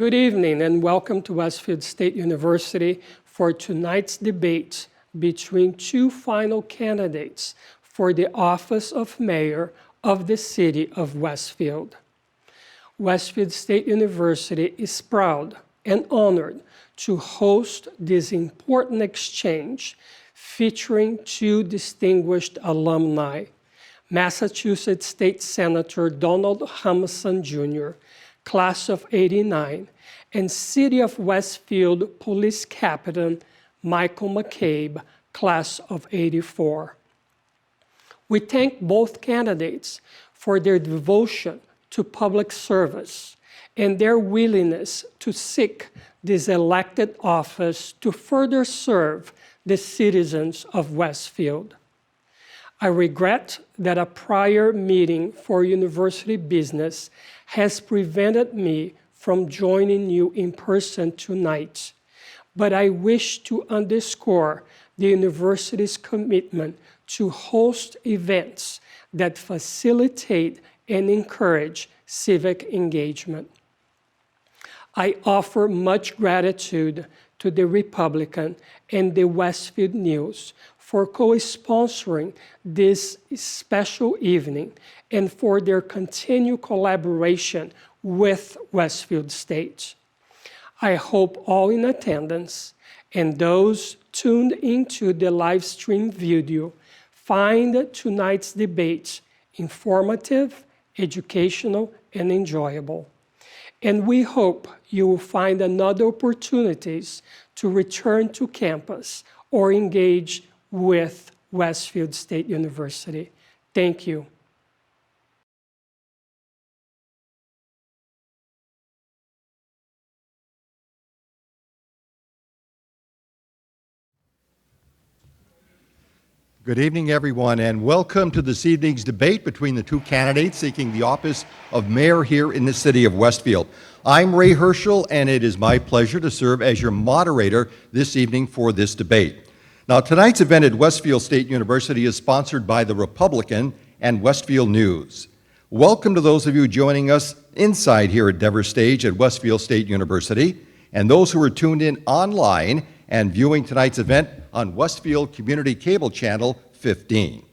Good evening and welcome to Westfield State University for tonight's debate between two final candidates for the office of mayor of the city of Westfield. Westfield State University is proud and honored to host this important exchange featuring two distinguished alumni, Massachusetts State Senator Donald Humison Jr., class of '89, and City of Westfield Police Captain Michael McCabe, class of '84. We thank both candidates for their devotion to public service and their willingness to seek this elected office to further serve the citizens of Westfield. I regret that a prior meeting for university business has prevented me from joining you in person tonight, but I wish to underscore the university's commitment to host events that facilitate and encourage civic engagement. I offer much gratitude to the Republican and the Westfield News for co-sponsoring this special evening and for their continued collaboration with Westfield State. I hope all in attendance and those tuned into the live stream video find tonight's debate informative, educational, and enjoyable. And we hope you will find another opportunities to return to campus or engage with Westfield State University. Thank you. Good evening, everyone, and welcome to this evening's debate between the two candidates seeking the office of mayor here in the city of Westfield. I'm Ray Herschel, and it is my pleasure to serve as your moderator this evening for this debate. Now, tonight's event at Westfield State University is sponsored by the Republican and Westfield News. Welcome to those of you joining us inside here at Devers Stage at Westfield State University, and those who are tuned in online and viewing tonight's event on Westfield Community Cable Channel 15.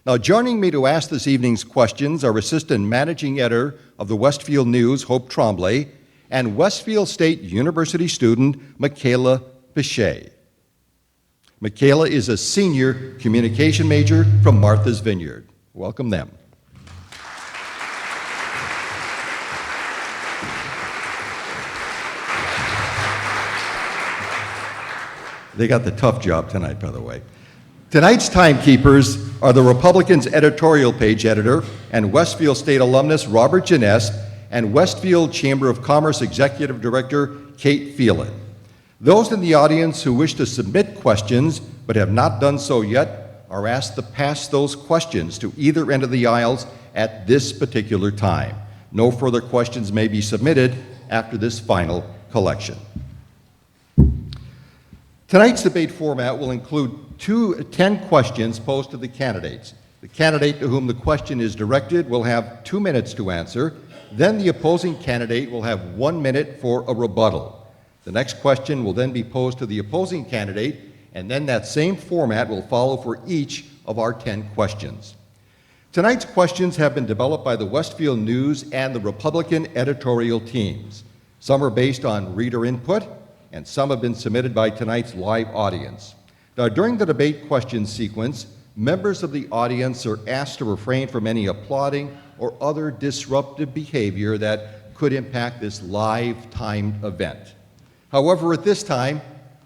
Now, joining me to ask this evening's questions are Assistant Managing Editor of the Westfield News, Hope Tremblay, and Westfield State University student, Michaela Pichet. Michaela is a senior communication major from Martha's Vineyard. Welcome them. They got the tough job tonight, by the way. Tonight's timekeepers are the Republicans' editorial page editor and Westfield State alumnus Robert Genest and Westfield Chamber of Commerce Executive Director Kate Phelan. Those in the audience who wish to submit questions but have not done so yet are asked to pass those questions to either end of the aisles at this particular time. No further questions may be submitted after this final collection. Tonight's debate format will include 10 questions posed to the candidates. The candidate to whom the question is directed will have 2 minutes to answer. Then the opposing candidate will have 1 minute for a rebuttal. The next question will then be posed to the opposing candidate, and then that same format will follow for each of our 10 questions. Tonight's questions have been developed by the Westfield News and the Republican editorial teams. Some are based on reader input, and some have been submitted by tonight's live audience. Now, during the debate question sequence, members of the audience are asked to refrain from any applauding or other disruptive behavior that could impact this live timed event. However, at this time,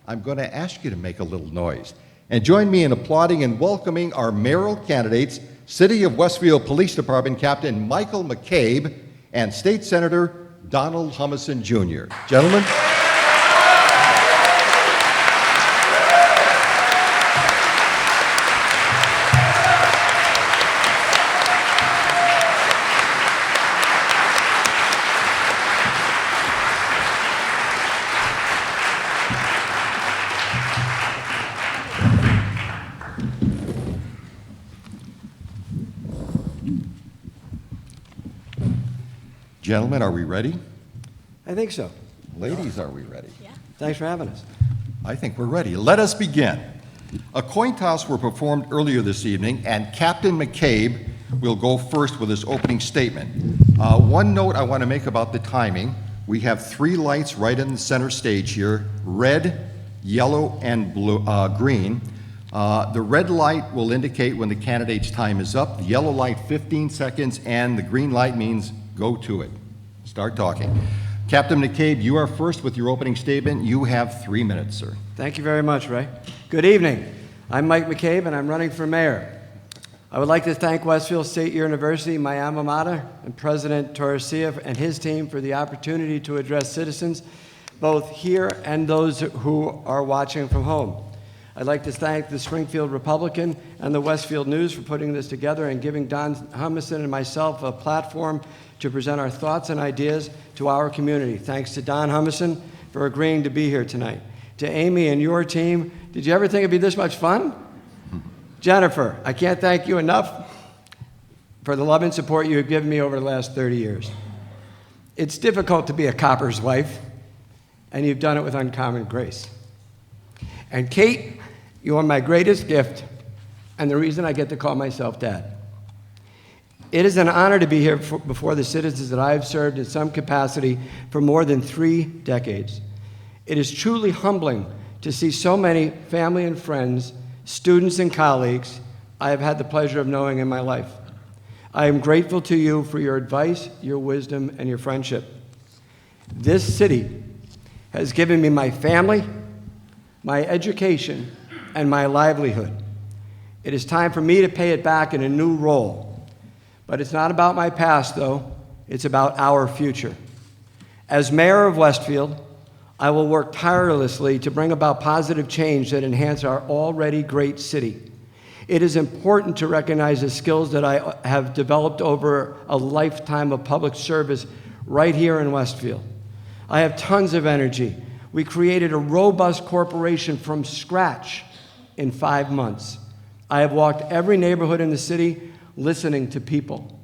I'm going to ask you to make a little noise and join me in applauding and welcoming our mayoral candidates, City of Westfield Police Department Captain Michael McCabe and State Senator Donald Humison Jr. Gentlemen. Gentlemen, are we ready? I think so. Ladies, are we ready? Thanks for having us. I think we're ready. Let us begin. A coin toss were performed earlier this evening, and Captain McCabe will go first with his opening statement. One note I want to make about the timing. We have 3 lights right in the center stage here, red, yellow, and blue, green. The red light will indicate when the candidate's time is up, the yellow light 15 seconds, and the green light means go to it. Start talking. Captain McCabe, you are first with your opening statement. You have 3 minutes, sir. Thank you very much, Ray. Good evening. I'm Mike McCabe, and I'm running for mayor. I would like to thank Westfield State University, my alma mater, and President Torresia and his team for the opportunity to address citizens, both here and those who are watching from home. I'd like to thank the Springfield Republican and the Westfield News for putting this together and giving Don Humison and myself a platform to present our thoughts and ideas to our community. Thanks to Don Humison for agreeing to be here tonight. To Amy and your team, did you ever think it'd be this much fun? Jennifer, I can't thank you enough for the love and support you have given me over the last 30 years. It's difficult to be a copper's wife, and you've done it with uncommon grace. And Kate, you are my greatest gift, and the reason I get to call myself Dad. It is an honor to be here before the citizens that I have served in some capacity for more than 3 decades. It is truly humbling to see so many family and friends, students and colleagues I have had the pleasure of knowing in my life. I am grateful to you for your advice, your wisdom, and your friendship. This city has given me my family, my education, and my livelihood. It is time for me to pay it back in a new role. But it's not about my past, though. It's about our future. As mayor of Westfield, I will work tirelessly to bring about positive change that enhance our already great city. It is important to recognize the skills that I have developed over a lifetime of public service right here in Westfield. I have tons of energy. We created a robust corporation from scratch in 5 months. I have walked every neighborhood in the city listening to people.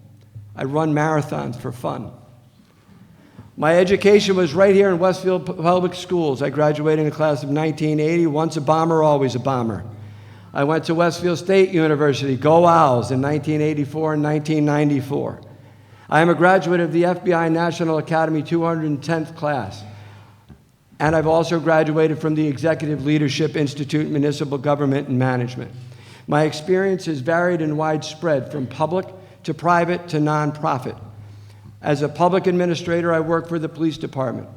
I run marathons for fun. My education was right here in Westfield Public Schools. I graduated in the class of 1980, once a bomber, always a bomber. I went to Westfield State University, go Owls, in 1984 and 1994. I am a graduate of the FBI National Academy 210th class. And I've also graduated from the Executive Leadership Institute in Municipal Government and Management. My experience is varied and widespread, from public to private to nonprofit. As a public administrator, I work for the police department.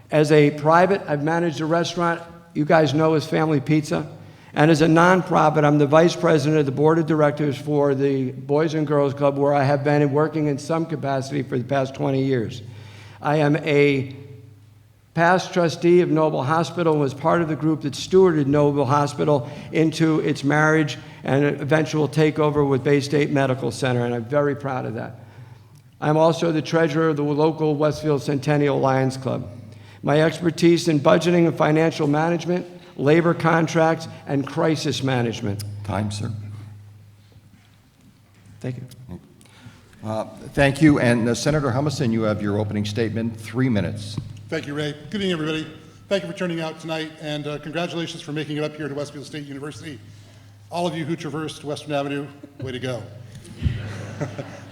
As a private, I've managed a restaurant you guys know as Family Pizza. And as a nonprofit, I'm the vice president of the board of directors for the Boys and Girls Club, where I have been working in some capacity for the past 20 years. I am a past trustee of Noble Hospital and was part of the group that stewarded Noble Hospital into its marriage and eventual takeover with Bay State Medical Center, and I'm very proud of that. I'm also the treasurer of the local Westfield Centennial Lions Club. My expertise in budgeting and financial management, labor contracts, and crisis management. Time, sir. Thank you. Thank you. And Senator Humison, you have your opening statement, 3 minutes. Thank you, Ray. Good evening, everybody. Thank you for turning out tonight, and congratulations for making it up here to Westfield State University. All of you who traversed Western Avenue, way to go.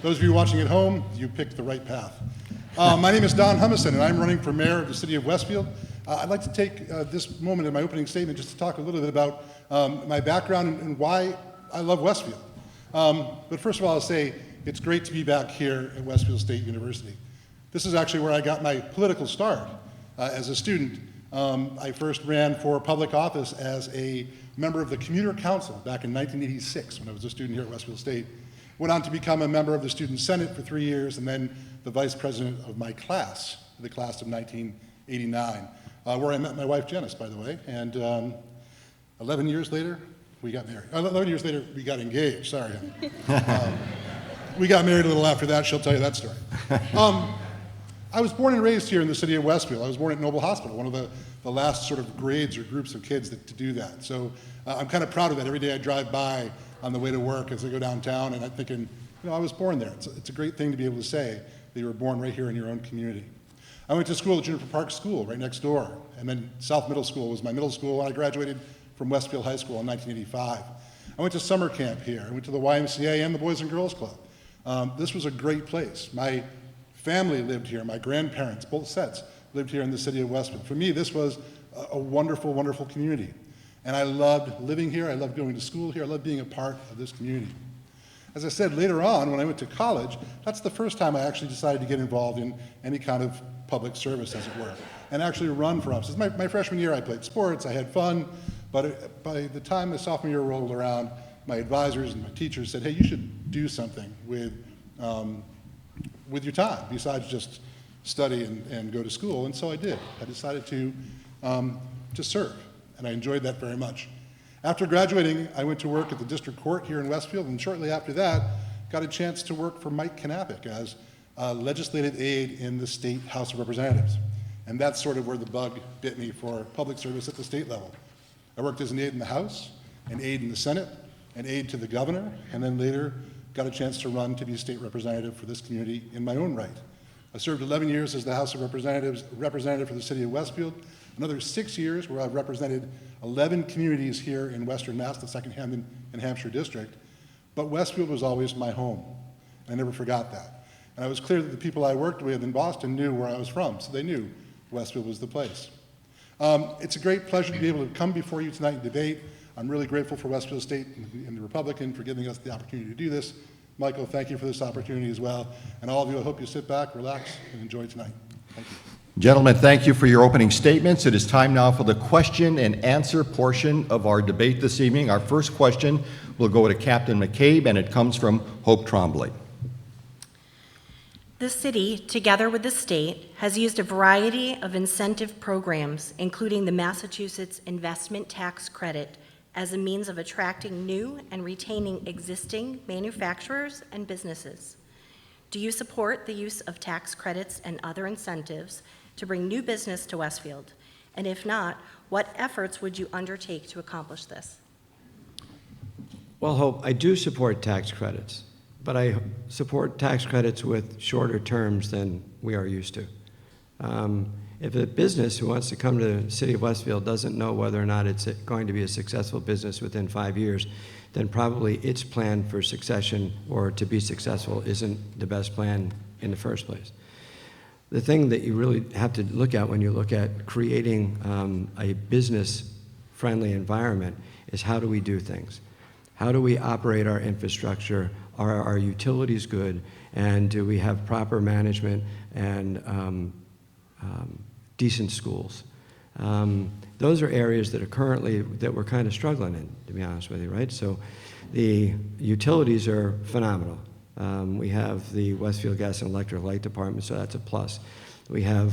Those of you watching at home, you picked the right path. My name is Don Humison, and I'm running for mayor of the city of Westfield. I'd like to take this moment in my opening statement just to talk a little bit about my background and why I love Westfield. But first of all, I'll say it's great to be back here at Westfield State University. This is actually where I got my political start as a student. I first ran for public office as a member of the Commuter Council back in 1986 when I was a student here at Westfield State. Went on to become a member of the Student Senate for 3 years and then the vice president of my class, the class of 1989, where I met my wife Janice, by the way, and 11 years later, we got married. 11 years later, we got engaged, sorry. We got married a little after that, she'll tell you that story. I was born and raised here in the city of Westfield. I was born at Noble Hospital, one of the last sort of grades or groups of kids to do that. So I'm kind of proud of that. Every day I drive by on the way to work as I go downtown, and I'm thinking, I was born there. It's a great thing to be able to say that you were born right here in your own community. I went to school at Juniper Park School, right next door, and then South Middle School was my middle school, and I graduated from Westfield High School in 1985. I went to summer camp here. I went to the YMCA and the Boys and Girls Club. This was a great place. My family lived here. My grandparents, both sets, lived here in the city of Westfield. For me, this was a wonderful, wonderful community. And I loved living here. I loved going to school here. I loved being a part of this community. As I said, later on, when I went to college, that's the first time I actually decided to get involved in any kind of public service, as it were, and actually run for office. My freshman year, I played sports, I had fun, but by the time the sophomore year rolled around, my advisors and my teachers said, hey, you should do something with your time, besides just study and go to school, and so I did. I decided to serve, and I enjoyed that very much. After graduating, I went to work at the district court here in Westfield, and shortly after that, got a chance to work for Mike Knappich as legislative aide in the State House of Representatives. And that's sort of where the bug bit me for public service at the state level. I worked as an aide in the House, an aide in the Senate, an aide to the governor, and then later got a chance to run to be state representative for this community in my own right. I served 11 years as the House of Representatives representative for the city of Westfield, another 6 years where I've represented 11 communities here in Western Mass, the second Hamden and Hampshire district, but Westfield was always my home. I never forgot that. And I was clear that the people I worked with in Boston knew where I was from, so they knew Westfield was the place. It's a great pleasure to be able to come before you tonight and debate. I'm really grateful for Westfield State and the Republican for giving us the opportunity to do this. Michael, thank you for this opportunity as well. And all of you, I hope you sit back, relax, and enjoy tonight. Thank you. Gentlemen, thank you for your opening statements. It is time now for the question and answer portion of our debate this evening. Our first question will go to Captain McCabe, and it comes from Hope Trombley. The city, together with the state, has used a variety of incentive programs, including the Massachusetts Investment Tax Credit, as a means of attracting new and retaining existing manufacturers and businesses. Do you support the use of tax credits and other incentives to bring new business to Westfield? And if not, what efforts would you undertake to accomplish this? Well, Hope, I do support tax credits, but I support tax credits with shorter terms than we are used to. If a business who wants to come to the city of Westfield doesn't know whether or not it's going to be a successful business within 5 years, then probably its plan for succession or to be successful isn't the best plan in the first place. The thing that you really have to look at when you look at creating a business-friendly environment is how do we do things? How do we operate our infrastructure? Are our utilities good? And do we have proper management and decent schools? Those are areas that are currently, that we're kind of struggling in, to be honest with you, right? So the utilities are phenomenal. We have the Westfield Gas and Electric Light Department, so that's a plus. We have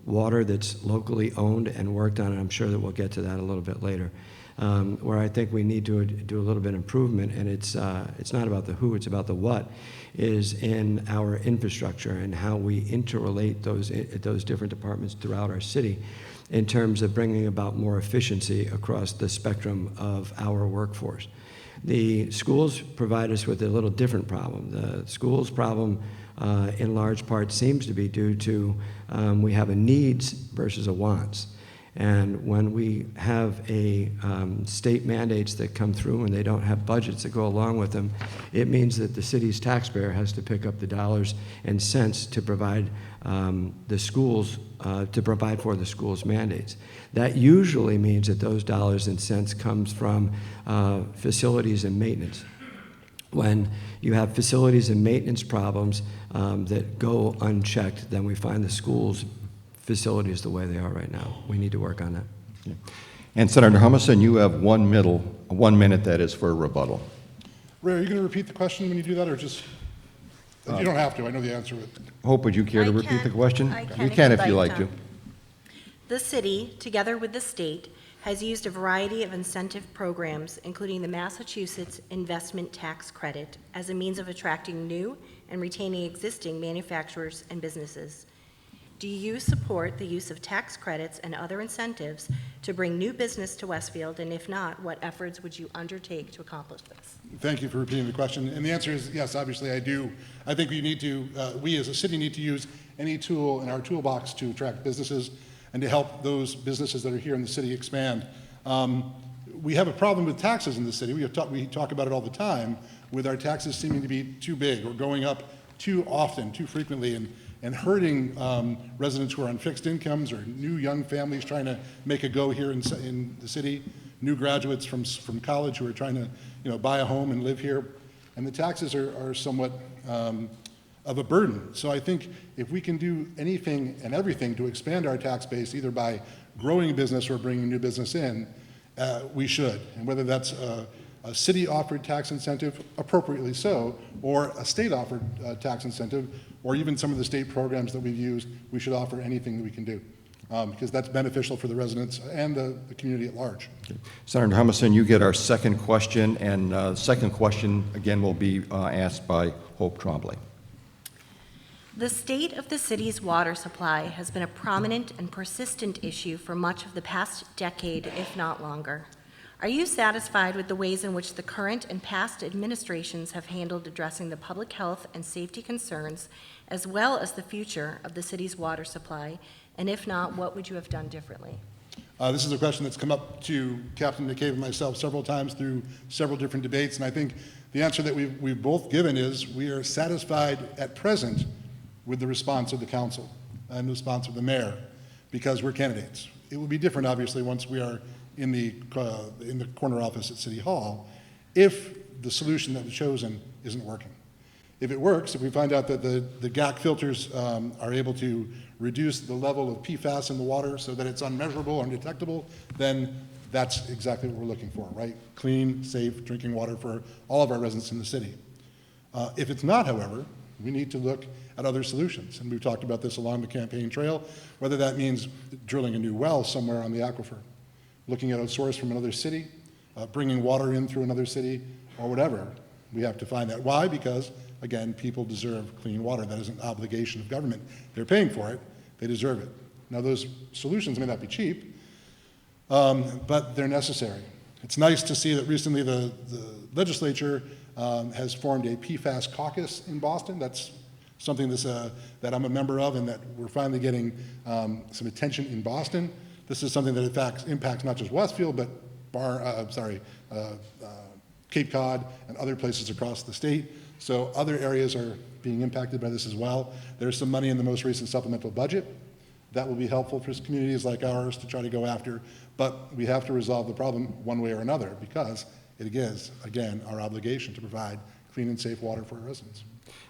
water that's locally owned and worked on, and I'm sure that we'll get to that a little bit later. Where I think we need to do a little bit of improvement, and it's not about the who, it's about the what, is in our infrastructure and how we interrelate those different departments throughout our city in terms of bringing about more efficiency across the spectrum of our workforce. The schools provide us with a little different problem. The schools problem in large part seems to be due to we have a needs versus a wants. And when we have state mandates that come through and they don't have budgets that go along with them, it means that the city's taxpayer has to pick up the dollars and cents to provide the schools, to provide for the schools' mandates. That usually means that those dollars and cents comes from facilities and maintenance. When you have facilities and maintenance problems that go unchecked, then we find the schools facilities the way they are right now. We need to work on that. Yeah. And Senator Humison, you have 1 minute that is for a rebuttal. Ray, are you going to repeat the question when you do that, or just, you don't have to, I know the answer. Hope, would you care to repeat the question? I You can if you like to. The city, together with the state, has used a variety of incentive programs, including the Massachusetts Investment Tax Credit, as a means of attracting new and retaining existing manufacturers and businesses. Do you support the use of tax credits and other incentives to bring new business to Westfield? And if not, what efforts would you undertake to accomplish this? Thank you for repeating the question. And the answer is yes, obviously I do. I think we need to, we as a city need to use any tool in our toolbox to attract businesses and to help those businesses that are here in the city expand. We have a problem with taxes in the city. We talk about it all the time, with our taxes seeming to be too big or going up too often, too frequently, and hurting residents who are on fixed incomes or new young families trying to make a go here in the city, new graduates from college who are trying to buy a home and live here. And the taxes are somewhat of a burden. So I think if we can do anything and everything to expand our tax base, either by growing business or bringing new business in, we should. And whether that's a city-offered tax incentive, appropriately so, or a state-offered tax incentive, or even some of the state programs that we've used, we should offer anything that we can do, because that's beneficial for the residents and the community at large. Okay. Senator Humison, you get our second question, and second question, again, will be asked by Hope Trombley. The state of the city's water supply has been a prominent and persistent issue for much of the past decade, if not longer. Are you satisfied with the ways in which the current and past administrations have handled addressing the public health and safety concerns, as well as the future of the city's water supply? And if not, what would you have done differently? This is a question that's come up to Captain McCabe and myself several times through several different debates, and I think the answer that we've both given is we are satisfied at present with the response of the council and the response of the mayor, because we're candidates. It will be different, obviously, once we are in the corner office at City Hall, if the solution that was chosen isn't working. If it works, if we find out that the GAC filters are able to reduce the level of PFAS in the water so that it's unmeasurable or undetectable, then that's exactly what we're looking for, right? Clean, safe drinking water for all of our residents in the city. If it's not, however, we need to look at other solutions, and we've talked about this along the campaign trail, whether that means drilling a new well somewhere on the aquifer, looking at a source from another city, bringing water in through another city, or whatever. We have to find that. Why? Because, again, people deserve clean water. That is an obligation of government. They're paying for it. They deserve it. Now, those solutions may not be cheap, but they're necessary. It's nice to see that recently the legislature has formed a PFAS caucus in Boston. That's something that I'm a member of, and that we're finally getting some attention in Boston. This is something that in fact impacts not just Westfield, but Cape Cod and other places across the state. So other areas are being impacted by this as well. There's some money in the most recent supplemental budget that will be helpful for communities like ours to try to go after, but we have to resolve the problem one way or another, because it is, again, our obligation to provide clean and safe water for our residents.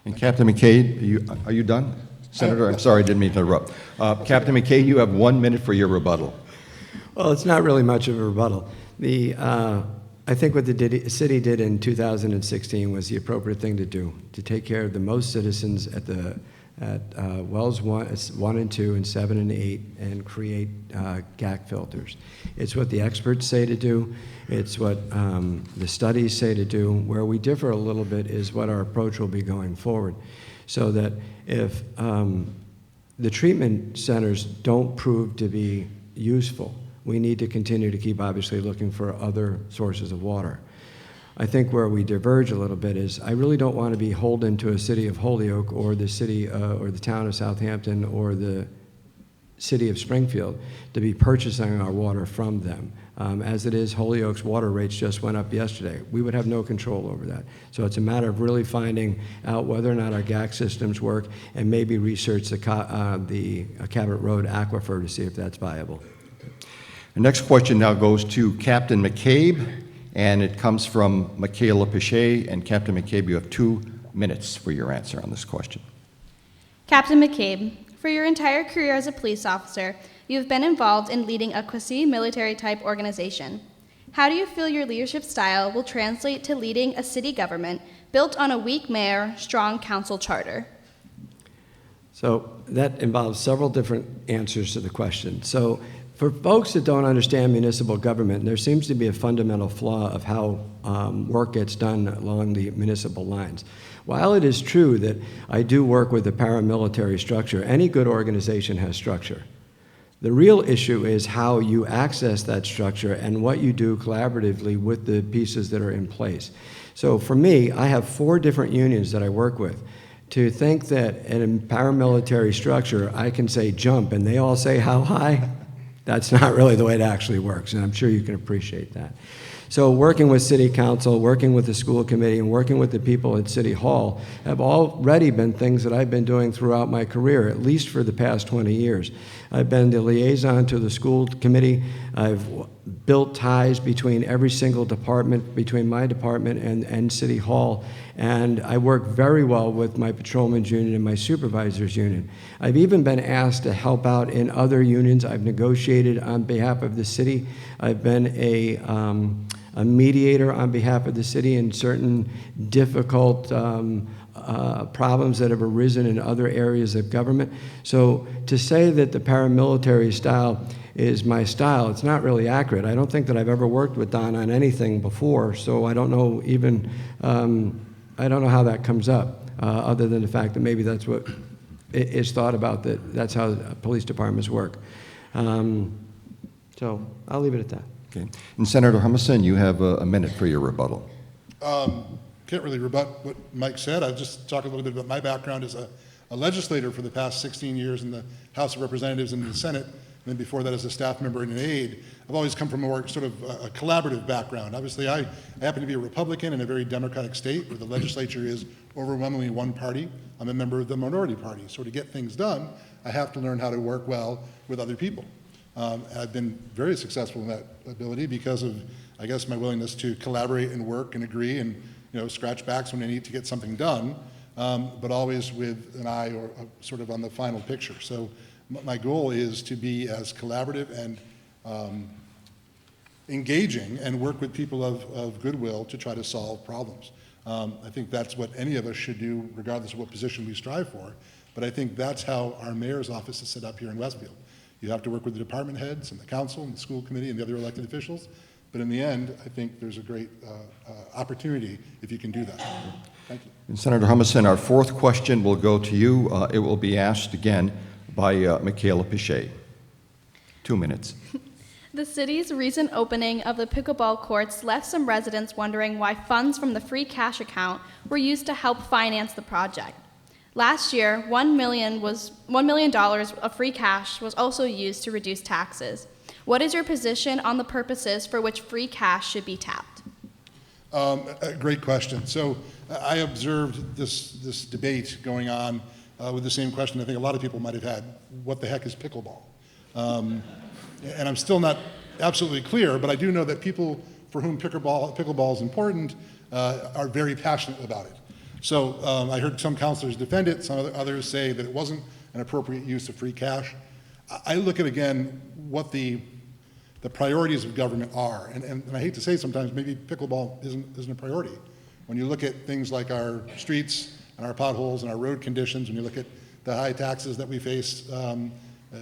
And Captain McCabe, are you done? Senator, I'm sorry, I didn't mean to interrupt. Captain McCabe, you have 1 minute for your rebuttal. Well, it's not really much of a rebuttal. I think what the city did in 2016 was the appropriate thing to do, to take care of the most citizens at wells 1 and 2 and 7 and 8, and create GAC filters. It's what the experts say to do. It's what the studies say to do. Where we differ a little bit is what our approach will be going forward. So that if the treatment centers don't prove to be useful, we need to continue to keep obviously looking for other sources of water. I think where we diverge a little bit is I really don't want to be beholden to a city of Holyoke or the city or the town of Southampton or the city of Springfield to be purchasing our water from them. As it is, Holyoke's water rates just went up yesterday. We would have no control over that. So it's a matter of really finding out whether or not our GAC systems work, and maybe research the Cabot Road aquifer to see if that's viable. The next question now goes to Captain McCabe, and it comes from Michaela Pichet. And Captain McCabe, you have 2 minutes for your answer on this question. Captain McCabe, for your entire career as a police officer, you have been involved in leading a quasi-military-type organization. How do you feel your leadership style will translate to leading a city government built on a weak mayor, strong council charter? So that involves several different answers to the question. So For folks that don't understand municipal government, there seems to be a fundamental flaw of how work gets done along the municipal lines. While it is true that I do work with a paramilitary structure, any good organization has structure. The real issue is how you access that structure and what you do collaboratively with the pieces that are in place. So for me, I have 4 different unions that I work with. To think that in a paramilitary structure, I can say jump and they all say how high, that's not really the way it actually works, and I'm sure you can appreciate that. So working with City Council, working with the school committee, and working with the people at City Hall have already been things that I've been doing throughout my career, at least for the past 20 years. I've been the liaison to the school committee. I've built ties between every single department, between my department and City Hall, and I work very well with my patrolmen's union and my supervisors union. I've even been asked to help out in other unions. I've negotiated on behalf of the city. I've been a mediator on behalf of the city in certain difficult problems that have arisen in other areas of government. So to say that the paramilitary style is my style, it's not really accurate. I don't think that I've ever worked with Don on anything before, so I don't know even, I don't know how that comes up, other than the fact that maybe that's what is thought about, that's how police departments work. So I'll leave it at that. Okay. And Senator Humison, you have a minute for your rebuttal. Can't really rebut what Mike said. I'll just talk a little bit about my background as a legislator for the past 16 years in the House of Representatives and in the Senate, and then before that as a staff member and an aide. I've always come from a more sort of a collaborative background. Obviously, I happen to be a Republican in a very democratic state where the legislature is overwhelmingly one party. I'm a member of the minority party. So to get things done, I have to learn how to work well with other people. I've been very successful in that ability because of, I guess, my willingness to collaborate and work and agree and scratch backs when I need to get something done, but always with an eye or sort of on the final picture. So my goal is to be as collaborative and engaging and work with people of goodwill to try to solve problems. I think that's what any of us should do regardless of what position we strive for, but I think that's how our mayor's office is set up here in Westfield. You have to work with the department heads and the council and the school committee and the other elected officials. But in the end, I think there's a great opportunity if you can do that. Thank you. And Senator Humison, our 4th question will go to you. It will be asked again by Michaela Pichet. 2 minutes. The city's recent opening of the pickleball courts left some residents wondering why funds from the free cash account were used to help finance the project. Last year, $1 million of free cash was also used to reduce taxes. What is your position on the purposes for which free cash should be tapped? A great question. So I observed this debate going on with the same question I think a lot of people might have had. What the heck is pickleball? And I'm still not absolutely clear, but I do know that people for whom pickleball is important are very passionate about it. So I heard some councilors defend it, some others say that it wasn't an appropriate use of free cash. I look at, again, what the priorities of government are, and I hate to say sometimes maybe pickleball isn't a priority. When you look at things like our streets and our potholes and our road conditions, when you look at the high taxes that we face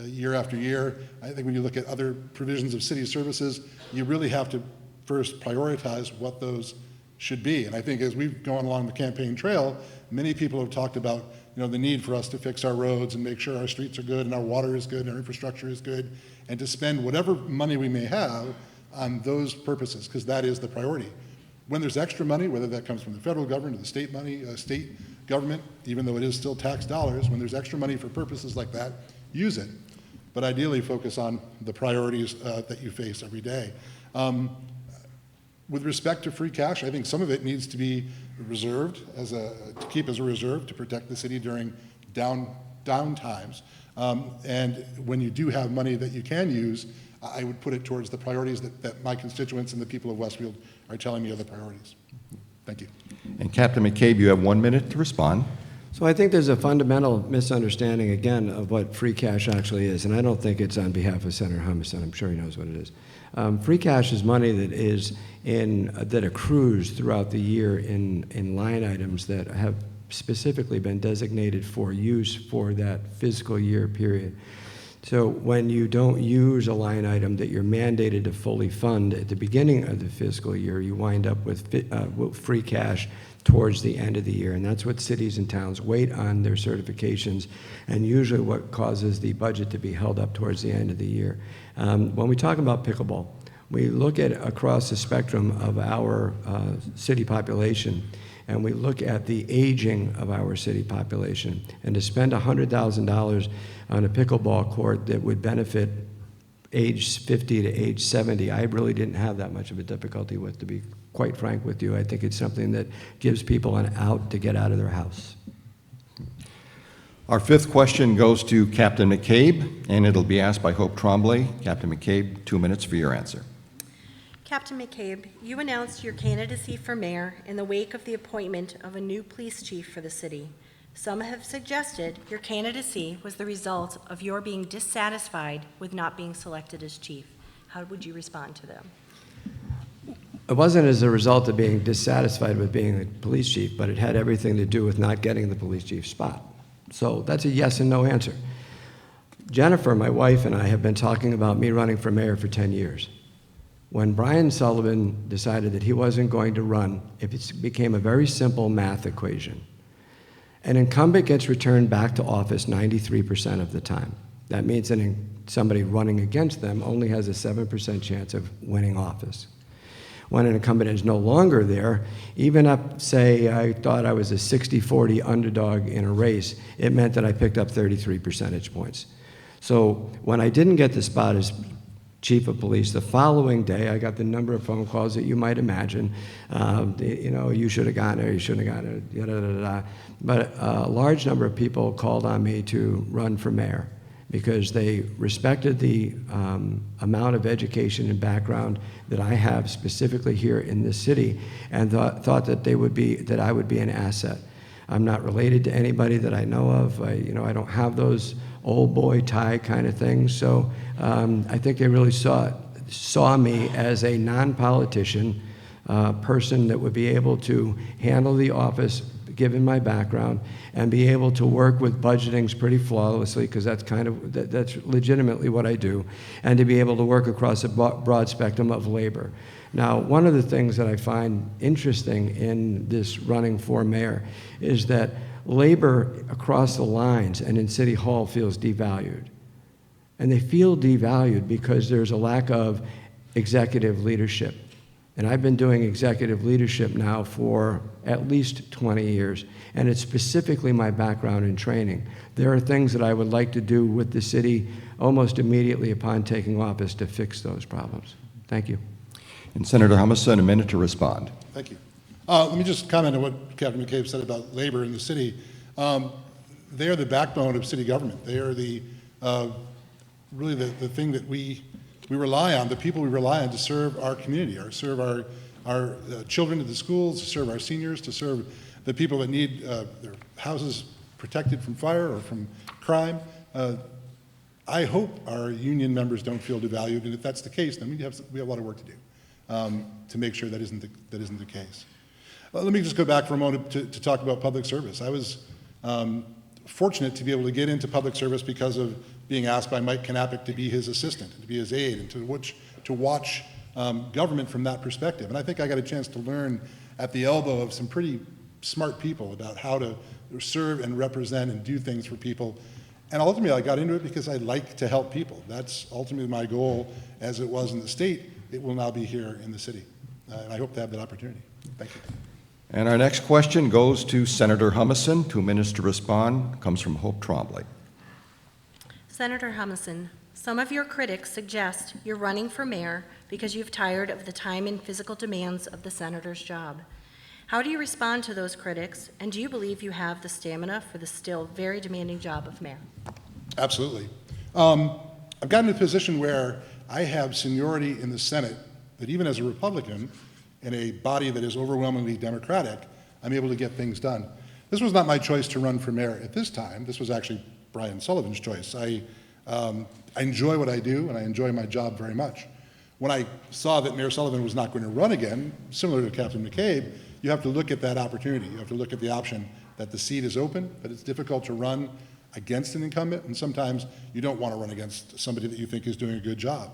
year after year, I think when you look at other provisions of city services, you really have to first prioritize what those should be. And I think as we've gone along the campaign trail, many people have talked about the need for us to fix our roads and make sure our streets are good and our water is good and our infrastructure is good, and to spend whatever money we may have on those purposes, because that is the priority. When there's extra money, whether that comes from the federal government or the state money, state government, even though it is still tax dollars, when there's extra money for purposes like that, use it. But ideally focus on the priorities that you face every day. With respect to free cash, I think some of it needs to be reserved to keep as a reserve to protect the city during down times. And when you do have money that you can use, I would put it towards the priorities that my constituents and the people of Westfield are telling me are the priorities. Thank you. And Captain McCabe, you have 1 minute to respond. So I think there's a fundamental misunderstanding, again, of what free cash actually is, and I don't think it's on behalf of Senator Humison. I'm sure he knows what it is. Free cash is money that accrues throughout the year in line items that have specifically been designated for use for that fiscal year period. So when you don't use a line item that you're mandated to fully fund at the beginning of the fiscal year, you wind up with free cash towards the end of the year. And that's what cities and towns wait on their certifications, and usually what causes the budget to be held up towards the end of the year. When we talk about pickleball, we look at across the spectrum of our city population, and we look at the aging of our city population. And to spend $100,000 on a pickleball court that would benefit age 50 to age 70, I really didn't have that much of a difficulty with, to be quite frank with you. I think it's something that gives people an out to get out of their house. Our fifth question goes to Captain McCabe, and it'll be asked by Hope Trombley. Captain McCabe, 2 minutes for your answer. Captain McCabe, you announced your candidacy for mayor in the wake of the appointment of a new police chief for the city. Some have suggested your candidacy was the result of your being dissatisfied with not being selected as chief. How would you respond to them? It wasn't as a result of being dissatisfied with being the police chief, but it had everything to do with not getting the police chief spot. So that's a yes and no answer. Jennifer, my wife, and I have been talking about me running for mayor for 10 years. When Brian Sullivan decided that he wasn't going to run, it became a very simple math equation. An incumbent gets returned back to office 93% of the time. That means that somebody running against them only has a 7% chance of winning office. When an incumbent is no longer there, even up, say, I thought I was a 60-40 underdog in a race, it meant that I picked up 33 percentage points. So when I didn't get the spot as chief of police, the following day I got the number of phone calls that you might imagine. You should have gotten it, you shouldn't have gotten it, da-da-da-da. But a large number of people called on me to run for mayor because they respected the amount of education and background that I have specifically here in this city, and thought that I would be an asset. I'm not related to anybody that I know of. I don't have those old boy tie kind of things. So I think they really saw me as a non-politician person that would be able to handle the office, given my background, and be able to work with budgetings pretty flawlessly, because that's legitimately what I do, and to be able to work across a broad spectrum of labor. Now, one of the things that I find interesting in this running for mayor is that labor across the lines and in City Hall feels devalued. And they feel devalued because there's a lack of executive leadership. And I've been doing executive leadership now for at least 20 years, and it's specifically my background and training. There are things that I would like to do with the city almost immediately upon taking office to fix those problems. Thank you. And Senator Humison, a minute to respond. Thank you. Let me just comment on what Captain McCabe said about labor in the city. They are the backbone of city government. They are really the thing that we rely on, the people we rely on to serve our community, or serve our children at the schools, to serve our seniors, to serve the people that need their houses protected from fire or from crime. I hope our union members don't feel devalued, and if that's the case, then we have a lot of work to do to make sure that isn't the case. Let me just go back for a moment to talk about public service. I was fortunate to be able to get into public service because of being asked by Mike Knappich to be his assistant, to be his aide, and to watch government from that perspective. And I think I got a chance to learn at the elbow of some pretty smart people about how to serve and represent and do things for people. And ultimately, I got into it because I like to help people. That's ultimately my goal, as it was in the state. It will now be here in the city. And I hope to have that opportunity. Thank you. And our next question goes to Senator Humison. 2 minutes to respond. Comes from Hope Trombley. Senator Humison, some of your critics suggest you're running for mayor because you've tired of the time and physical demands of the senator's job. How do you respond to those critics, and do you believe you have the stamina for the still very demanding job of mayor? Absolutely. I've gotten to a position where I have seniority in the Senate that even as a Republican in a body that is overwhelmingly Democratic, I'm able to get things done. This was not my choice to run for mayor at this time. This was actually Brian Sullivan's choice. I enjoy what I do, and I enjoy my job very much. When I saw that Mayor Sullivan was not going to run again, similar to Captain McCabe, you have to look at that opportunity. You have to look at the option that the seat is open, but it's difficult to run against an incumbent, and sometimes you don't want to run against somebody that you think is doing a good job.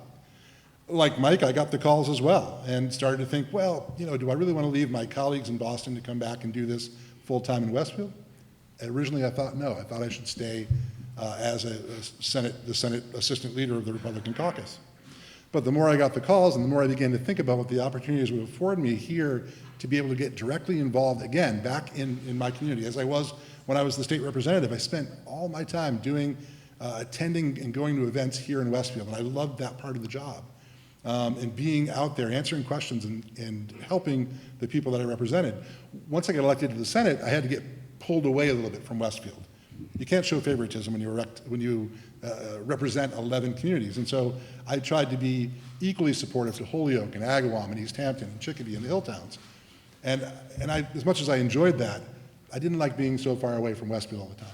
Like Mike, I got the calls as well and started to think, well, do I really want to leave my colleagues in Boston to come back and do this full-time in Westfield? And originally I thought no, I thought I should stay as the Senate Assistant Leader of the Republican caucus. But the more I got the calls and the more I began to think about what the opportunities would afford me here to be able to get directly involved again back in my community, as I was when I was the state representative. I spent all my time attending and going to events here in Westfield, and I loved that part of the job. And being out there, answering questions and helping the people that I represented. Once I got elected to the Senate, I had to get pulled away a little bit from Westfield. You can't show favoritism when you represent 11 communities. And so I tried to be equally supportive to Holyoke and Agawam and East Hampton and Chicopee and the Hilltowns. And as much as I enjoyed that, I didn't like being so far away from Westfield all the time.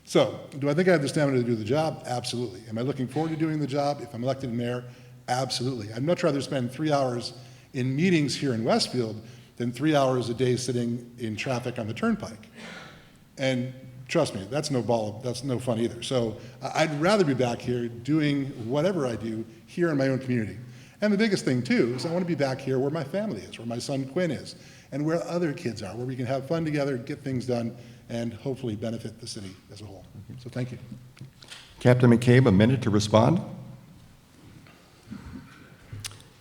So, do I think I have the stamina to do the job? Absolutely. Am I looking forward to doing the job if I'm elected mayor? Absolutely. I'd much rather spend 3 hours in meetings here in Westfield than 3 hours a day sitting in traffic on the turnpike. And trust me, that's no fun either. So I'd rather be back here doing whatever I do here in my own community. And the biggest thing too is I want to be back here where my family is, where my son Quinn is, and where other kids are, where we can have fun together, get things done, and hopefully benefit the city as a whole. So thank you. Captain McCabe, a minute to respond.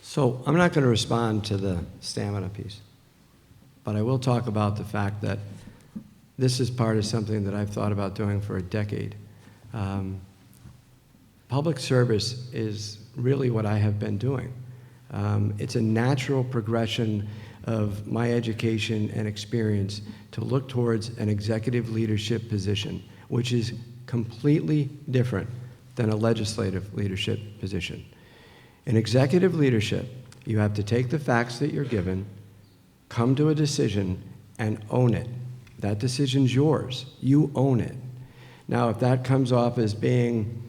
So I'm not going to respond to the stamina piece, but I will talk about the fact that this is part of something that I've thought about doing for a decade. Public service is really what I have been doing. It's a natural progression of my education and experience to look towards an executive leadership position, which is completely different than a legislative leadership position. In executive leadership, you have to take the facts that you're given, come to a decision, and own it. That decision's yours. You own it. Now, if that comes off as being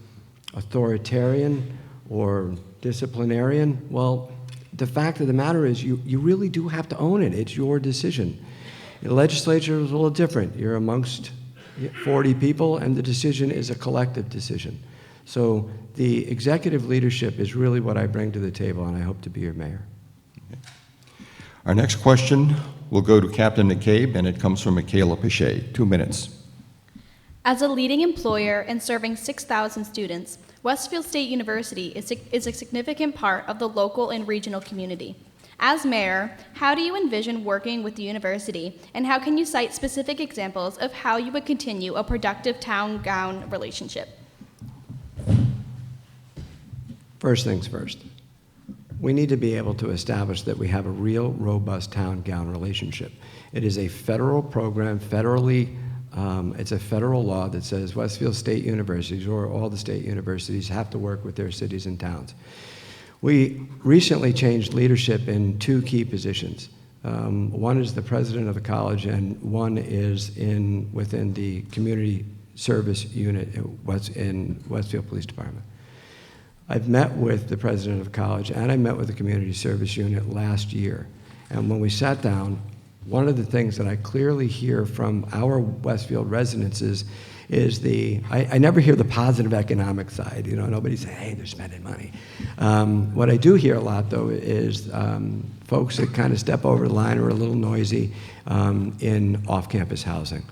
authoritarian or disciplinarian, well, the fact of the matter is you really do have to own it. It's your decision. The legislature is a little different. You're amongst 40 people, and the decision is a collective decision. So the executive leadership is really what I bring to the table, and I hope to be your mayor. Our next question will go to Captain McCabe, and it comes from Michaela Pichet. 2 minutes. As a leading employer and serving 6,000 students, Westfield State University is a significant part of the local and regional community. As mayor, how do you envision working with the university, and how can you cite specific examples of how you would continue a productive town-gown relationship? First things first. We need to be able to establish that we have a real, robust town-gown relationship. It is a federal program, it's a federal law that says Westfield State Universities, or all the state universities, have to work with their cities and towns. We recently changed leadership in 2 key positions. One is the president of the college, and one is within the community service unit in Westfield Police Department. I've met with the president of the college, and I met with the community service unit last year. And when we sat down, one of the things that I clearly hear from our Westfield residents is I never hear the positive economic side. Nobody say, hey, they're spending money. What I do hear a lot, though, is folks that kind of step over the line or are a little noisy in off-campus housing.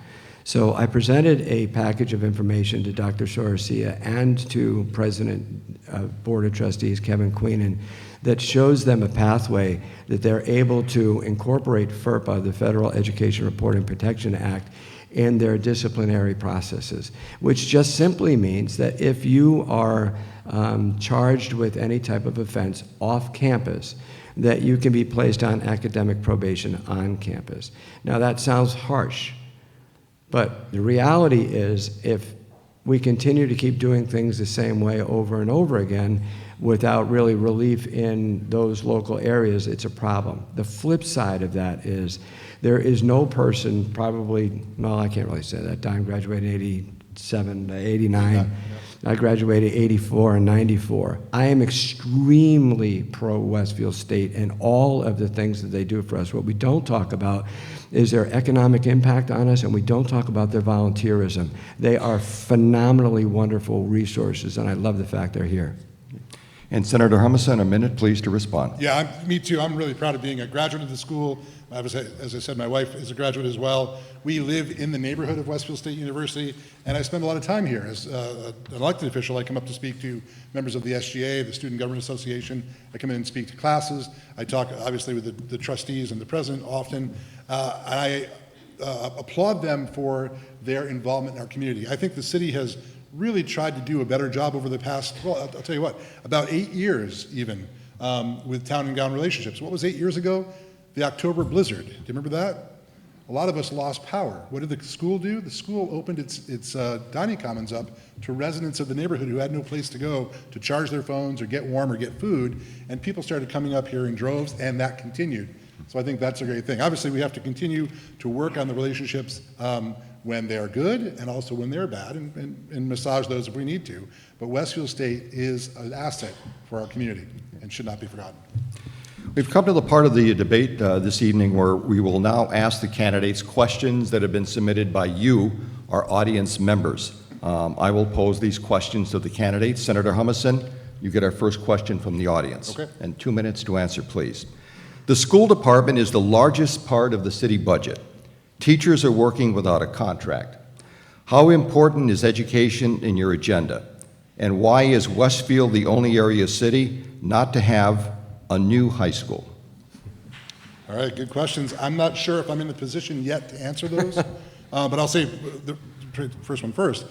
So I presented a package of information to Dr. Sorcia and to President of Board of Trustees, Kevin Queenan, that shows them a pathway that they're able to incorporate FERPA, the Federal Education Reporting Protection Act, in their disciplinary processes, which just simply means that if you are charged with any type of offense off campus, that you can be placed on academic probation on campus. Now that sounds harsh, but the reality is if we continue to keep doing things the same way over and over again without really relief in those local areas, it's a problem. The flip side of that is there is no person probably, well, I can't really say that. Don graduated in 87, 89. I graduated 84 and 94. I am extremely pro-Westfield State and all of the things that they do for us. What we don't talk about is their economic impact on us, and we don't talk about their volunteerism. They are phenomenally wonderful resources, and I love the fact they're here. And Senator Humison, a minute, please, to respond. Yeah, me too. I'm really proud of being a graduate of the school. As I said, my wife is a graduate as well. We live in the neighborhood of Westfield State University, and I spend a lot of time here. As an elected official, I come up to speak to members of the SGA, the Student Government Association. I come in and speak to classes. I talk, obviously, with the trustees and the president often. And I applaud them for their involvement in our community. I think the city has really tried to do a better job over the past, well, I'll tell you what, about 8 years even, with town and gown relationships. What was 8 years ago? The October blizzard. Do you remember that? A lot of us lost power. What did the school do? The school opened its dining commons up to residents of the neighborhood who had no place to go to charge their phones or get warm or get food, and people started coming up here in droves, and that continued. So I think that's a great thing. Obviously, we have to continue to work on the relationships when they're good and also when they're bad, and massage those if we need to. But Westfield State is an asset for our community and should not be forgotten. We've come to the part of the debate this evening where we will now ask the candidates questions that have been submitted by you, our audience members. I will pose these questions to the candidates. Senator Humison, you get our first question from the audience. Okay. And 2 minutes to answer, please. The school department is the largest part of the city budget. Teachers are working without a contract. How important is education in your agenda? And why is Westfield the only area city not to have a new high school? All right, good questions. I'm not sure if I'm in the position yet to answer those, but I'll say the first one first.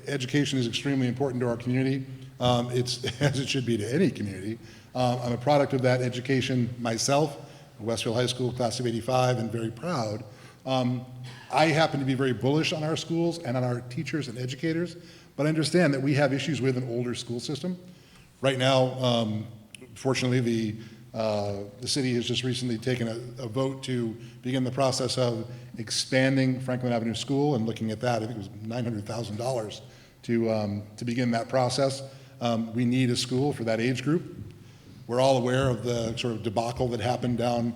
Education is extremely important to our community. It's as it should be to any community. I'm a product of that education myself, Westfield High School, class of '85, and very proud. I happen to be very bullish on our schools and on our teachers and educators, but I understand that we have issues with an older school system. Right now, fortunately, the city has just recently taken a vote to begin the process of expanding Franklin Avenue School and looking at that. I think it was $900,000 to begin that process. We need a school for that age group. We're all aware of the sort of debacle that happened down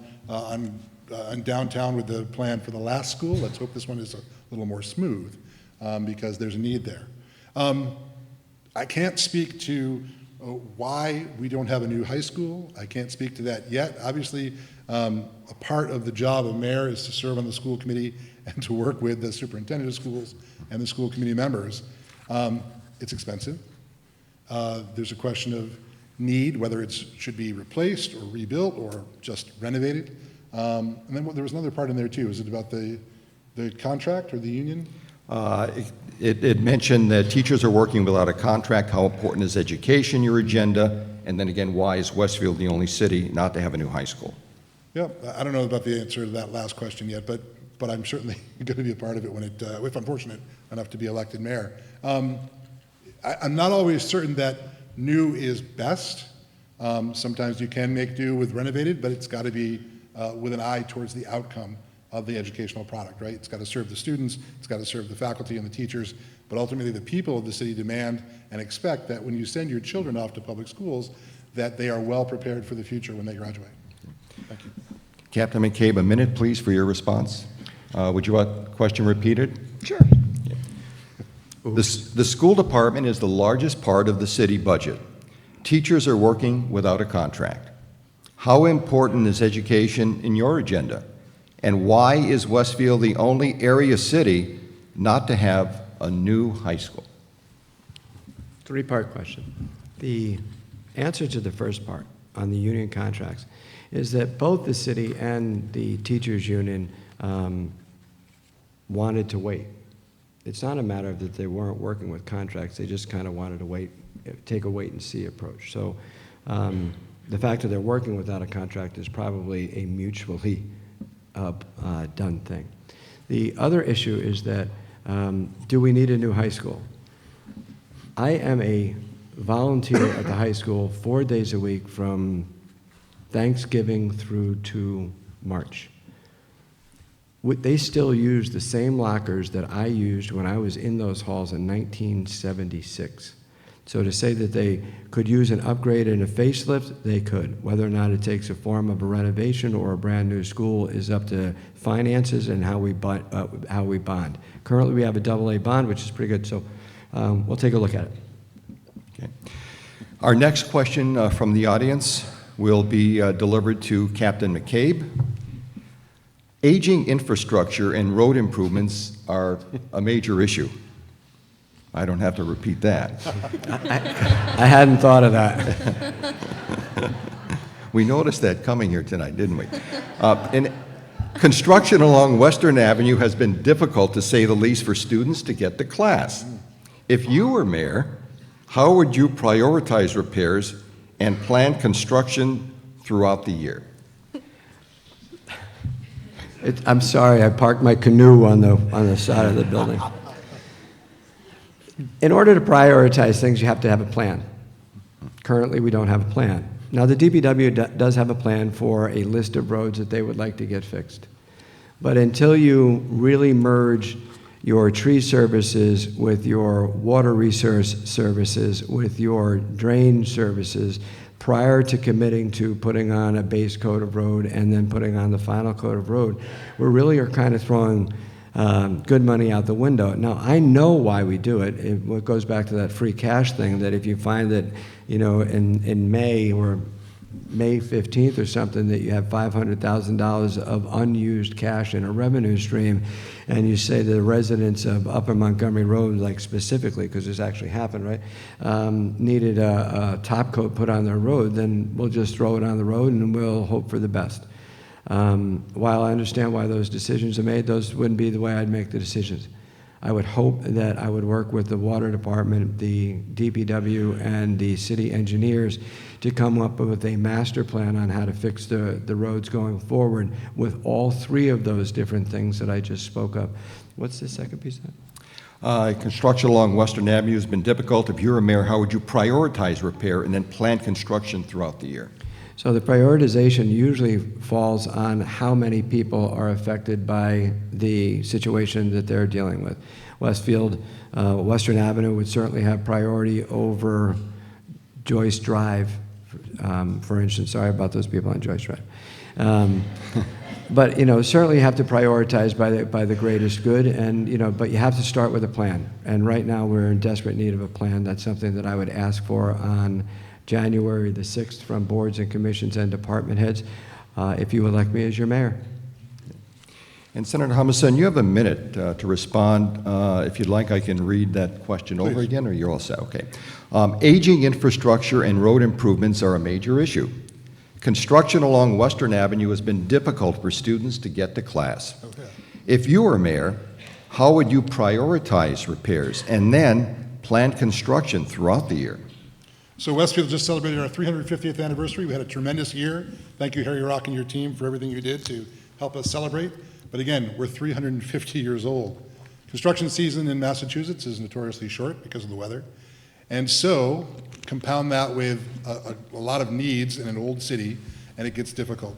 in downtown with the plan for the last school. Let's hope this one is a little more smooth because there's a need there. I can't speak to why we don't have a new high school. I can't speak to that yet. Obviously, a part of the job of mayor is to serve on the school committee and to work with the superintendent of schools and the school committee members. It's expensive. There's a question of need, whether it should be replaced or rebuilt or just renovated. And then there was another part in there too. Is it about the contract or the union? It mentioned that teachers are working without a contract. How important is education, your agenda? And then again, why is Westfield the only city not to have a new high school? Yeah, I don't know about the answer to that last question yet, but I'm certainly going to be a part of it when if I'm fortunate enough to be elected mayor. I'm not always certain that new is best. Sometimes you can make do with renovated, but it's got to be with an eye towards the outcome of the educational product, right? It's got to serve the students, it's got to serve the faculty and the teachers, but ultimately the people of the city demand and expect that when you send your children off to public schools, that they are well prepared for the future when they graduate. Thank you. Captain McCabe, a minute, please, for your response. Would you want the question repeated? Sure. The school department is the largest part of the city budget. Teachers are working without a contract. How important is education in your agenda? And why is Westfield the only area city not to have a new high school? Three-part question. The answer to the first part on the union contracts is that both the city and the teachers union wanted to wait. It's not a matter of that they weren't working with contracts, they just kind of wanted to wait, take a wait and see approach. So the fact that they're working without a contract is probably a mutually done thing. The other issue is that do we need a new high school? I am a volunteer at the high school 4 days a week from Thanksgiving through to March. they still use the same lockers that I used when I was in those halls in 1976. So to say that they could use an upgrade and a facelift, they could. Whether or not it takes a form of a renovation or a brand new school is up to finances and how we bond. Currently, we have a AA bond, which is pretty good. So we'll take a look at it. Okay. Our next question from the audience will be delivered to Captain McCabe. Aging infrastructure and road improvements are a major issue. I don't have to repeat that. I hadn't thought of that. We noticed that coming here tonight, didn't we? And construction along Western Avenue has been difficult, to say the least, for students to get to class. If you were mayor, how would you prioritize repairs and plan construction throughout the year? I'm sorry, I parked my canoe on the side of the building. In order to prioritize things, you have to have a plan. Currently, we don't have a plan. Now, the DPW does have a plan for a list of roads that they would like to get fixed. But until you really merge your tree services with your water resource services, with your drain services, prior to committing to putting on a base coat of road and then putting on the final coat of road, we really are kind of throwing good money out the window. Now, I know why we do it. It goes back to that free cash thing, that if you find that, you know, in May or May 15th or something, that you have $500,000 of unused cash in a revenue stream, and you say to the residents of Upper Montgomery Road, like specifically, because this actually happened, right, needed a top coat put on their road, then we'll just throw it on the road and we'll hope for the best. While I understand why those decisions are made, those wouldn't be the way I'd make the decisions. I would hope that I would work with the water department, the DPW, and the city engineers to come up with a master plan on how to fix the roads going forward with all three of those different things that I just spoke of. What's the second piece of that? Construction along Western Avenue has been difficult. If you were mayor, how would you prioritize repair and then plan construction throughout the year? So the prioritization usually falls on how many people are affected by the situation that they're dealing with. Westfield, Western Avenue would certainly have priority over Joyce Drive, for instance. Sorry about those people on Joyce Drive. But, you know, certainly you have to prioritize by the greatest good, and, you know, but you have to start with a plan. And right now we're in desperate need of a plan. That's something that I would ask for on January the 6th from boards and commissions and department heads, if you elect me as your mayor. And Senator Humison, you have a minute to respond. If you'd like, I can read that question over again, or you're all set? Okay. Aging infrastructure and road improvements are a major issue. Construction along Western Avenue has been difficult for students to get to class. Okay. If you were mayor, how would you prioritize repairs and then plan construction throughout the year? So Westfield just celebrated our 350th anniversary. We had a tremendous year. Thank you, Harry Rock, and your team for everything you did to help us celebrate. But again, we're 350 years old. Construction season in Massachusetts is notoriously short because of the weather. And so compound that with a lot of needs in an old city, and it gets difficult.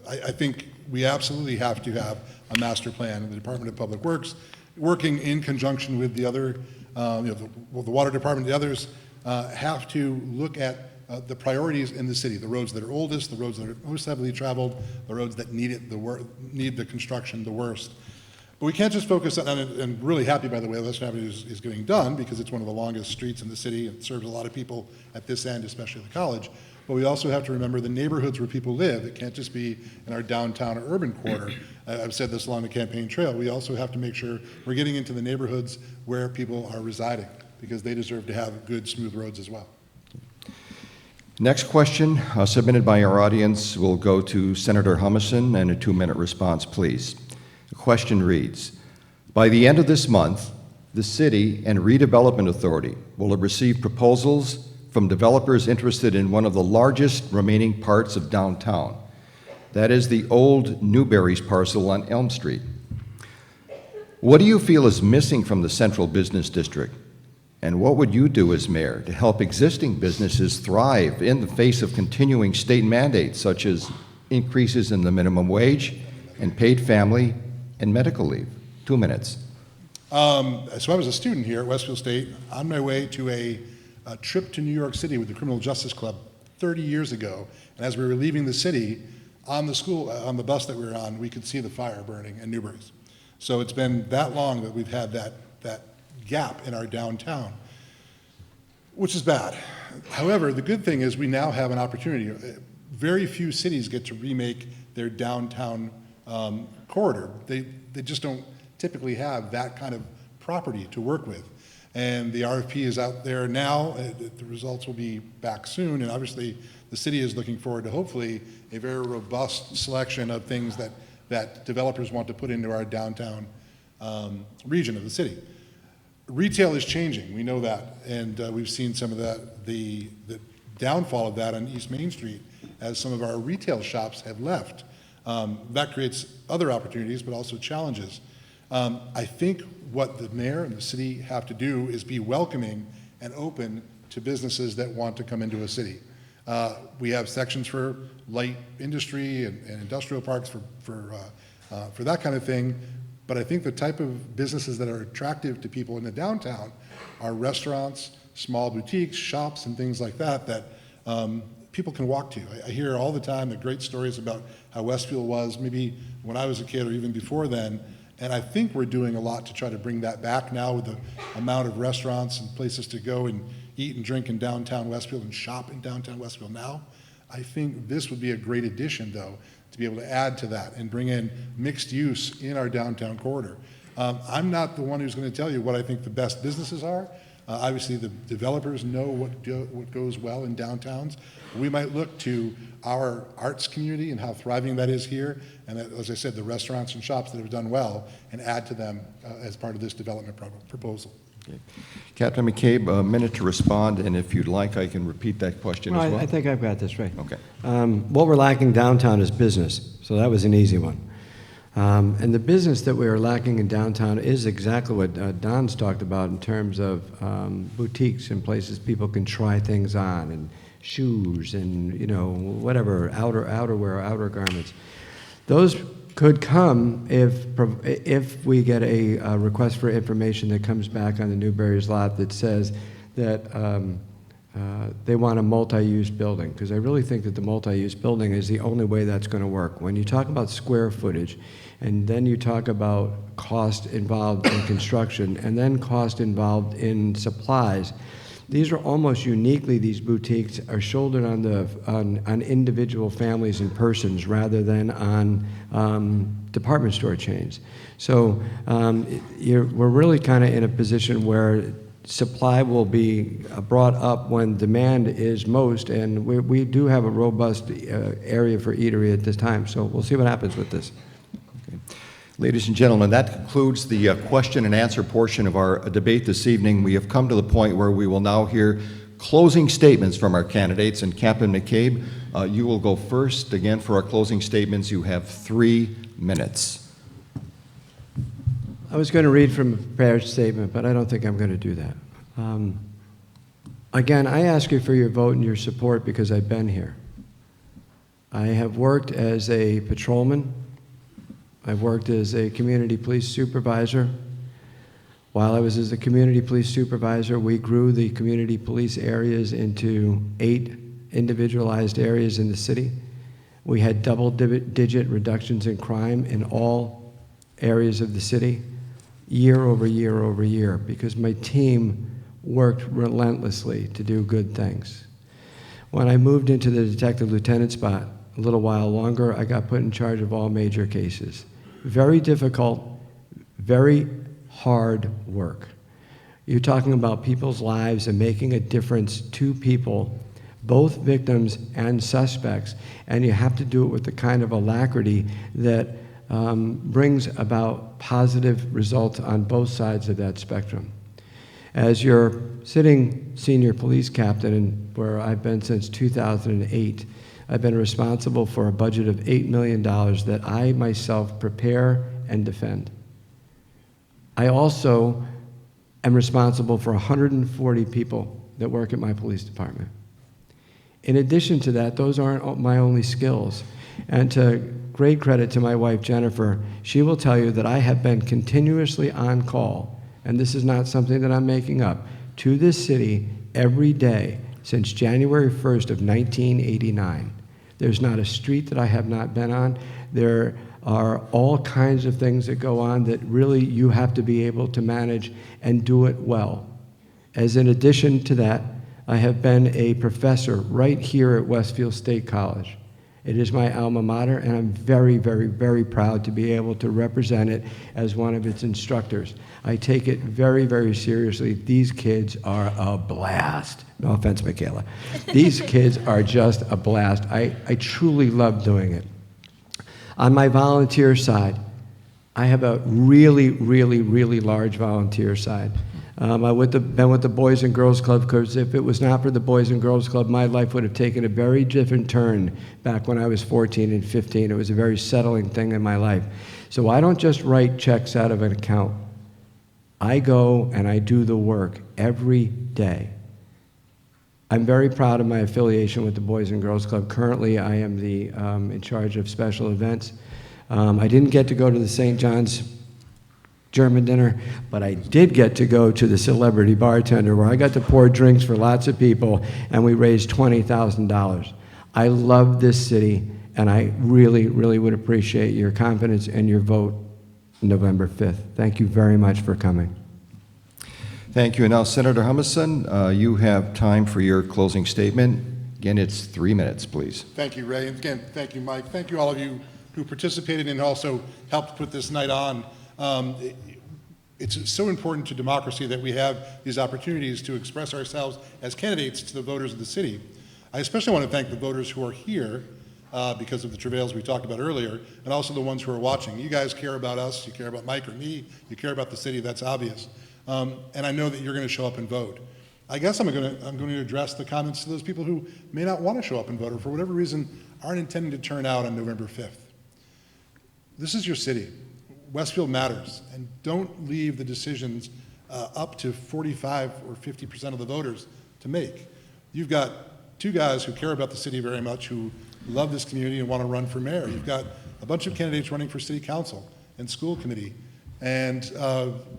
I think we absolutely have to have a master plan in the Department of Public Works, working in conjunction with the other, the water department, the others, have to look at the priorities in the city, the roads that are oldest, the roads that are most heavily traveled, the roads that need the construction the worst. But we can't just focus on it, and really happy, by the way, Western Avenue is getting done because it's one of the longest streets in the city and serves a lot of people at this end, especially the college. But we also have to remember the neighborhoods where people live. It can't just be in our downtown or urban quarter. I've said this along the campaign trail. We also have to make sure we're getting into the neighborhoods where people are residing, because they deserve to have good, smooth roads as well. Next question, submitted by our audience, will go to Senator Humison, and a 2-minute response, please. The question reads, by the end of this month, the City and Redevelopment Authority will have received proposals from developers interested in one of the largest remaining parts of downtown. That is the old Newberry's parcel on Elm Street. What do you feel is missing from the Central Business District? And what would you do as mayor to help existing businesses thrive in the face of continuing state mandates, such as increases in the minimum wage and paid family and medical leave. 2 minutes. So I was a student here at Westfield State on my way to a trip to New York City with the Criminal Justice Club 30 years ago. And as we were leaving the city, on the bus that we were on, we could see the fire burning in Newbury's. So it's been that long that we've had that gap in our downtown, which is bad. However, the good thing is we now have an opportunity. Very few cities get to remake their downtown corridor. They just don't typically have that kind of property to work with. And the RFP is out there now. The results will be back soon. And obviously, the city is looking forward to hopefully a very robust selection of things that developers want to put into our downtown region of the city. Retail is changing, we know that, and we've seen some of the downfall of that on East Main Street as some of our retail shops have left. That creates other opportunities, but also challenges. I think what the mayor and the city have to do is be welcoming and open to businesses that want to come into a city. We have sections for light industry and industrial parks for that kind of thing. But I think the type of businesses that are attractive to people in the downtown are restaurants, small boutiques, shops, and things like that people can walk to. I hear all the time the great stories about how Westfield was maybe when I was a kid or even before then. And I think we're doing a lot to try to bring that back now with the amount of restaurants and places to go and eat and drink in downtown Westfield and shop in downtown Westfield now. I think this would be a great addition, though, to be able to add to that and bring in mixed use in our downtown corridor. I'm not the one who's going to tell you what I think the best businesses are. Obviously, the developers know what goes well in downtowns. We might look to our arts community and how thriving that is here, and that, as I said, the restaurants and shops that have done well, and add to them as part of this development proposal. Okay. Captain McCabe, a minute to respond, and if you'd like, I can repeat that question as well. I think I've got this right. Okay. What we're lacking downtown is business, so that was an easy one. And the business that we are lacking in downtown is exactly what Don's talked about in terms of boutiques and places people can try things on, and shoes and, whatever, outerwear, outer garments. Those could come if we get a request for information that comes back on the Newberry's lot that says that they want a multi-use building, because I really think that the multi-use building is the only way that's going to work. When you talk about square footage, and then you talk about cost involved in construction, and then cost involved in supplies, these are almost uniquely, these boutiques are shouldered on individual families and persons rather than on department store chains. So we're really kind of in a position where supply will be brought up when demand is most, and we do have a robust area for eatery at this time. So we'll see what happens with this. Okay. Ladies and gentlemen, that concludes the question and answer portion of our debate this evening. We have come to the point where we will now hear closing statements from our candidates. And Captain McCabe, you will go first. Again, for our closing statements, you have 3 minutes. I was going to read from a prepared statement, but I don't think I'm going to do that. Again, I ask you for your vote and your support because I've been here. I have worked as a patrolman. I've worked as a community police supervisor. While I was as a community police supervisor, we grew the community police areas into 8 individualized areas in the city. We had double-digit reductions in crime in all areas of the city, year over year over year, because my team worked relentlessly to do good things. When I moved into the detective lieutenant spot a little while longer, I got put in charge of all major cases. Very difficult, very hard work. You're talking about people's lives and making a difference to people, both victims and suspects, and you have to do it with the kind of alacrity that brings about positive results on both sides of that spectrum. As your sitting senior police captain, where I've been since 2008, I've been responsible for a budget of $8 million that I myself prepare and defend. I also am responsible for 140 people that work at my police department. In addition to that, those aren't my only skills. And to great credit to my wife, Jennifer, she will tell you that I have been continuously on call, and this is not something that I'm making up, to this city every day since January 1st of 1989. There's not a street that I have not been on. There are all kinds of things that go on that really you have to be able to manage and do it well. As in addition to that, I have been a professor right here at Westfield State College. It is my alma mater, and I'm very, very, very proud to be able to represent it as one of its instructors. I take it very, very seriously. These kids are a blast. No offense, Michaela. These kids are just a blast. I truly love doing it. On my volunteer side, I have a really, really, really large volunteer side. I've been with the Boys and Girls Club because if it was not for the Boys and Girls Club, my life would have taken a very different turn back when I was 14 and 15. It was a very settling thing in my life. So I don't just write checks out of an account. I go and I do the work every day. I'm very proud of my affiliation with the Boys and Girls Club. Currently, I am in charge of special events. I didn't get to go to the St. John's German dinner, but I did get to go to the Celebrity Bartender where I got to pour drinks for lots of people, and we raised $20,000. I love this city, and I really, really would appreciate your confidence and your vote November 5th. Thank you very much for coming. Thank you. And now, Senator Humison, you have time for your closing statement. Again, it's 3 minutes, please. Thank you, Ray. And again, thank you, Mike. Thank you, all of you who participated and also helped put this night on. It's so important to democracy that we have these opportunities to express ourselves as candidates to the voters of the city. I especially want to thank the voters who are here because of the travails we talked about earlier, and also the ones who are watching. You guys care about us, you care about Mike or me, you care about the city, that's obvious. And I know that you're going to show up and vote. I guess I'm going to address the comments to those people who may not want to show up and vote or for whatever reason aren't intending to turn out on November 5th. This is your city. Westfield matters, and don't leave the decisions up to 45 or 50% of the voters to make. You've got two guys who care about the city very much, who love this community and want to run for mayor. You've got a bunch of candidates running for city council and school committee and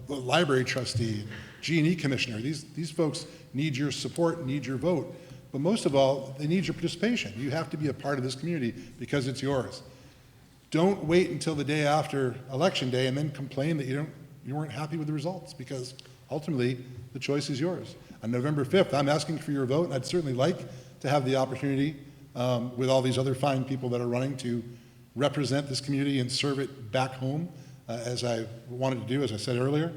library trustee, G&E commissioner. These folks need your support, need your vote, but most of all, they need your participation. You have to be a part of this community because it's yours. Don't wait until the day after Election Day and then complain that you weren't happy with the results, because ultimately the choice is yours. On November 5th, I'm asking for your vote, and I'd certainly like to have the opportunity with all these other fine people that are running to represent this community and serve it back home as I wanted to do, as I said earlier.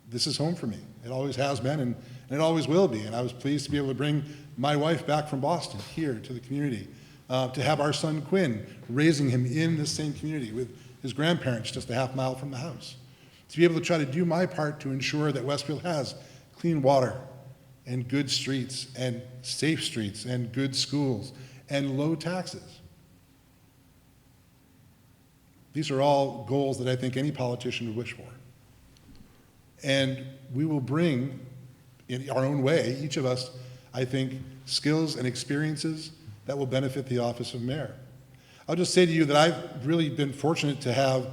This is home for me. It always has been, and it always will be. And I was pleased to be able to bring my wife back from Boston here to the community. To have our son Quinn, raising him in the same community with his grandparents just a half mile from the house. To be able to try to do my part to ensure that Westfield has clean water and good streets and safe streets and good schools and low taxes. These are all goals that I think any politician would wish for. And we will bring, in our own way, each of us, I think, skills and experiences that will benefit the office of mayor. I'll just say to you that I've really been fortunate to have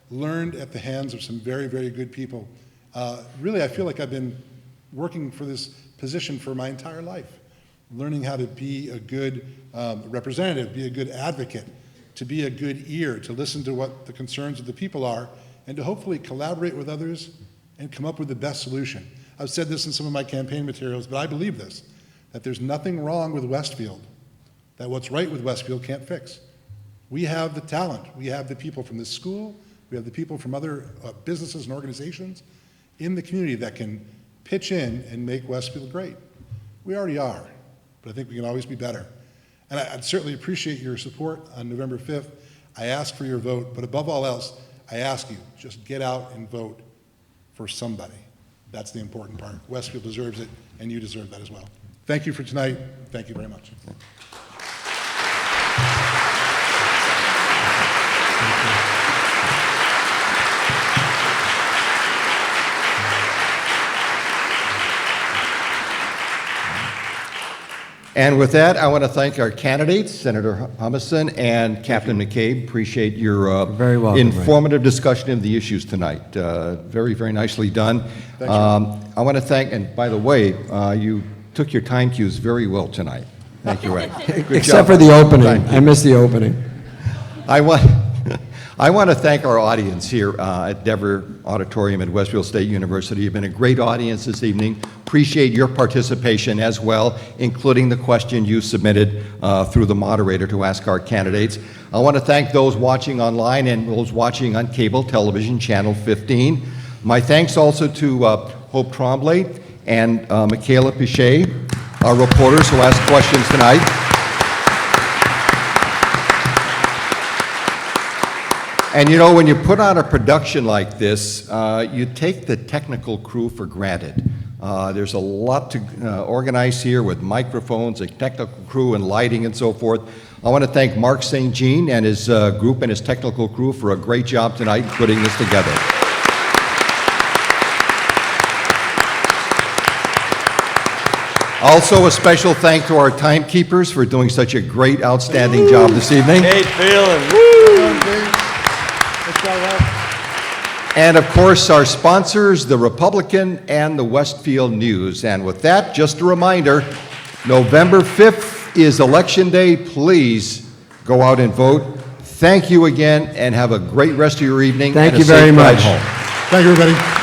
learned at the hands of some very, very good people. Really, I feel like I've been working for this position for my entire life, learning how to be a good representative, be a good advocate, to be a good ear, to listen to what the concerns of the people are, and to hopefully collaborate with others and come up with the best solution. I've said this in some of my campaign materials, but I believe this, that there's nothing wrong with Westfield that what's right with Westfield can't fix. We have the talent. We have the people from this school. We have the people from other businesses and organizations in the community that can pitch in and make Westfield great. We already are, but I think we can always be better. And I'd certainly appreciate your support on November 5th. I ask for your vote, but above all else, I ask you, just get out and vote for somebody. That's the important part. Westfield deserves it, and you deserve that as well. Thank you for tonight. Thank you very much. And with that, I want to thank our candidates, Senator Humison and Captain McCabe. Appreciate your Very welcome, informative discussion of the issues tonight. Very, very nicely done. I want to thank, and by the way, you took your time cues very well tonight. Thank you, Ray. Good Except job. for the opening. Thank you. I missed the opening. I want to thank our audience here at Dever Auditorium at Westfield State University. You've been a great audience this evening. Appreciate your participation as well, including the question you submitted through the moderator to ask our candidates. I want to thank those watching online and those watching on cable television, Channel 15. My thanks also to Hope Tremblay and Michaela Pichet, our reporters who asked questions tonight. And you know, when you put on a production like this, you take the technical crew for granted. There's a lot to organize here with microphones, a technical crew, and lighting and so forth. I want to thank Mark St. Jean and his group and his technical crew for a great job tonight putting this together. Also, a special thank to our timekeepers for doing such a great, outstanding job this evening. Great feeling. And of course, our sponsors, the Republican and the Westfield News. And with that, just a reminder, November 5th is Election Day. Please go out and vote. Thank you again, and have a great rest of your evening. Thank and a you very safe ride much. home. Thank you, everybody.